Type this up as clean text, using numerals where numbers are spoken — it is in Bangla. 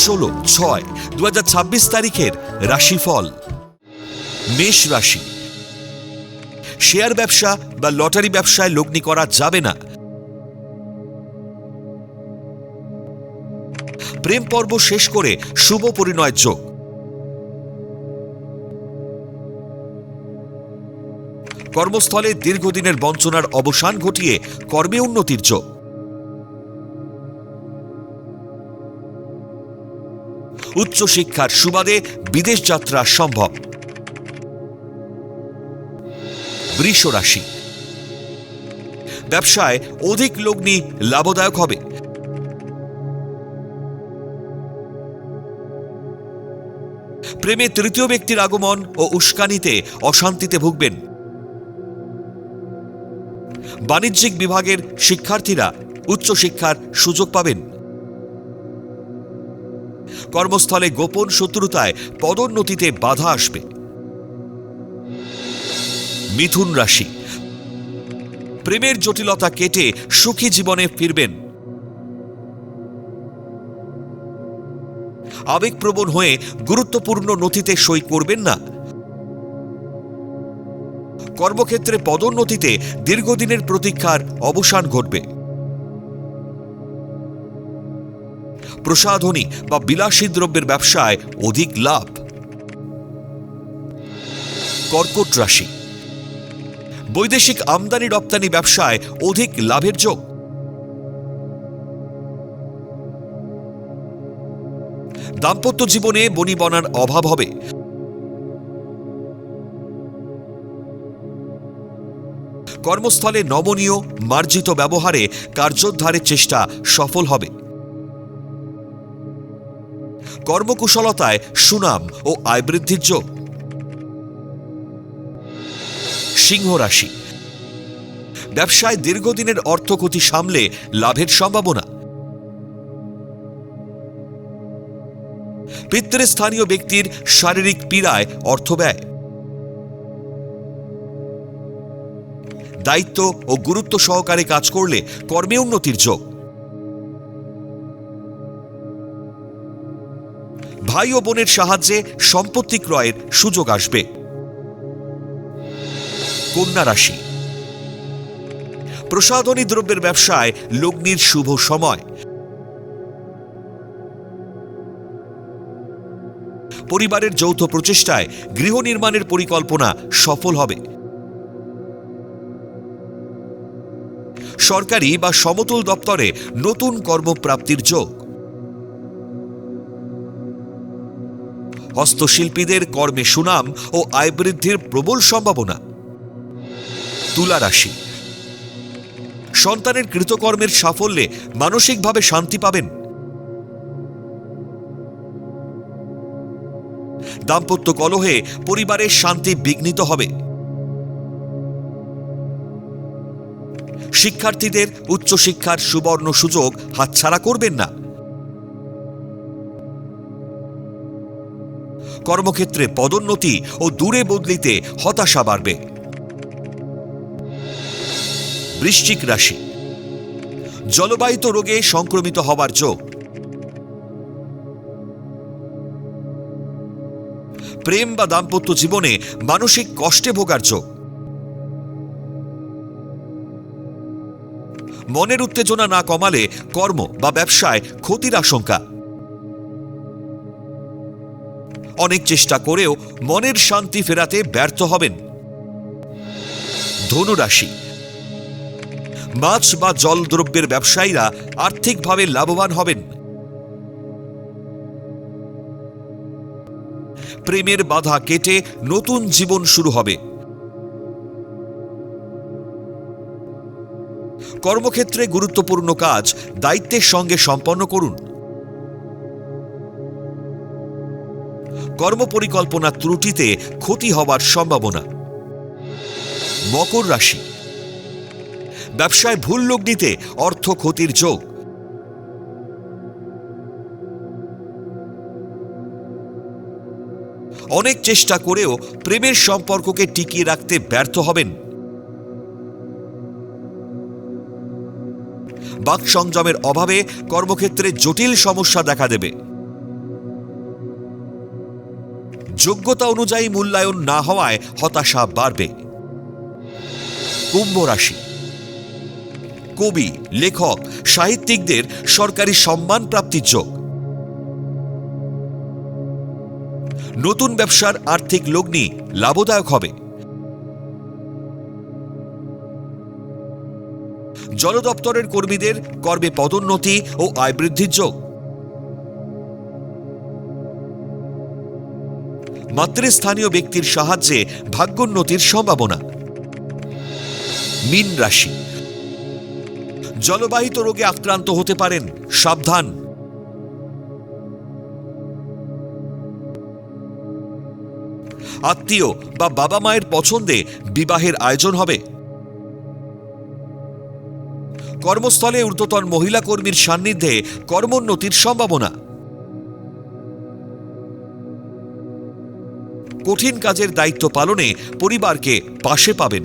16/6/2026 তারিখের রাশিফল। মেষ রাশি। শেয়ার ব্যবসা বা লটারি ব্যবসায় লগ্নি করা যাবে না। প্রেম পর্ব শেষ করে শুভ পরিণয়ের যোগ। কর্মস্থলে দীর্ঘদিনের বঞ্চনার অবসান ঘটিয়ে কর্মে উন্নতির যোগ। উচ্চশিক্ষার সুবাদে বিদেশ যাত্রা সম্ভব। বৃষ রাশি। ব্যবসায় অধিক লগ্নি লাভদায়ক হবে। প্রেমে তৃতীয় ব্যক্তির আগমন ও উস্কানিতে অশান্তিতে ভুগবেন। বাণিজ্যিক বিভাগের শিক্ষার্থীরা উচ্চশিক্ষার সুযোগ পাবেন। কর্মস্থলে গোপন শত্রুতায় পদোন্নতিতে বাধা আসবে। মিথুন রাশি। প্রেমের জটিলতা কেটে সুখী জীবনে ফিরবেন। আবেগপ্রবণ হয়ে গুরুত্বপূর্ণ নথিতে সই করবেন না। কর্মক্ষেত্রে পদোন্নতিতে দীর্ঘদিনের প্রতীক্ষার অবসান ঘটবে। প্রসাধনী বা বিলাসী দ্রব্যের ব্যবসায় অধিক লাভ। কর্কট রাশি। বৈদেশিক আমদানি রপ্তানি ব্যবসায় অধিক লাভের যোগ। দাম্পত্য জীবনে বনিবনার অভাব হবে। কর্মস্থলে নমনীয় মার্জিত ব্যবহারে কার্যোদ্ধারের চেষ্টা সফল হবে। কর্মকুশলতায় সুনাম ও আয় বৃদ্ধির যোগ। সিংহ রাশি। ব্যবসায় দীর্ঘদিনের অর্থক্ষতি সামলে লাভের সম্ভাবনা। পিতৃস্থানীয় ব্যক্তির শারীরিক পীড়ায় অর্থ ব্যয়। দায়িত্ব ও গুরুত্ব সহকারে কাজ করলে কর্মে উন্নতির যোগ। ভাই ও বোনের সাহায্যে সম্পত্তি ক্রয়ের সুযোগ আসবে। কন্যা রাশি। প্রসাধনী দ্রব্যের ব্যবসায় লগ্নির শুভ সময়। পরিবারের যৌথ প্রচেষ্টায় গৃহ নির্মাণের পরিকল্পনা সফল হবে। সরকারি বা সমতল দপ্তরে নতুন কর্মপ্রাপ্তির যোগ। হস্তশিল্পীদের কর্মে সুনাম ও আয় বৃদ্ধির প্রবল সম্ভাবনা। তুলা রাশি। সন্তানের কৃতকর্মের সাফল্যে মানসিকভাবে শান্তি পাবেন। দাম্পত্য কলহে পরিবারের শান্তি বিঘ্নিত হবে। শিক্ষার্থীদের উচ্চশিক্ষার সুবর্ণ সুযোগ হাতছাড়া করবেন না। কর্মক্ষেত্রে পদোন্নতি ও দূরে বদলিতে হতাশা বাড়বে। বৃশ্চিক রাশি। জলবাহিত রোগে সংক্রমিত হবার যোগ। প্রেম বা দাম্পত্য জীবনে মানসিক কষ্টে ভোগার যোগ। মনের উত্তেজনা না কমালে কর্ম বা ব্যবসায় ক্ষতির আশঙ্কা। অনেক চেষ্টা করেও মনের শান্তি ফেরাতে ব্যর্থ হবেন। ধনু রাশি। মাছ বা জল দ্রব্যের ব্যবসায়ীরা আর্থিকভাবে লাভবান হবেন। প্রেমের বাধা কেটে নতুন জীবন শুরু হবে। কর্মক্ষেত্রে গুরুত্বপূর্ণ কাজ দায়িত্বের সঙ্গে সম্পন্ন করুন। কর্মপরিকল্পনা ত্রুটিতে ক্ষতি হবার সম্ভাবনা। মকর রাশি। ব্যবসায় ভুল লগ্নিতে অর্থ ক্ষতির যোগ। অনেক চেষ্টা করেও প্রেমের সম্পর্ককে টিকিয়ে রাখতে ব্যর্থ হবেন। বাক সংযমের অভাবে কর্মক্ষেত্রে জটিল সমস্যা দেখা দেবে। যোগ্যতা অনুযায়ী মূল্যায়ন না হওয়ায় হতাশা বাড়বে। কুম্ভ রাশি, কবি, লেখক, সাহিত্যিকদের সরকারি সম্মান প্রাপ্তির যোগ। নতুন ব্যবসার আর্থিক লগ্নি লাভদায়ক হবে। জল দপ্তরের কর্মীদের কর্মে পদোন্নতি ও আয় বৃদ্ধির যোগ। মাতৃস্থানীয় ব্যক্তির সাহায্যে ভাগ্যোন্নতির সম্ভাবনা। মীন রাশি, জলবাহিত রোগে আক্রান্ত হতে পারেন, সাবধান। আত্মীয় বা বাবা মায়ের পছন্দে বিবাহের আয়োজন হবে। কর্মস্থলে ঊর্ধ্বতন মহিলা কর্মীর সান্নিধ্যে কর্মোন্নতির সম্ভাবনা। কঠিন কাজের দায়িত্ব পালনে পরিবারকে পাশে পাবেন।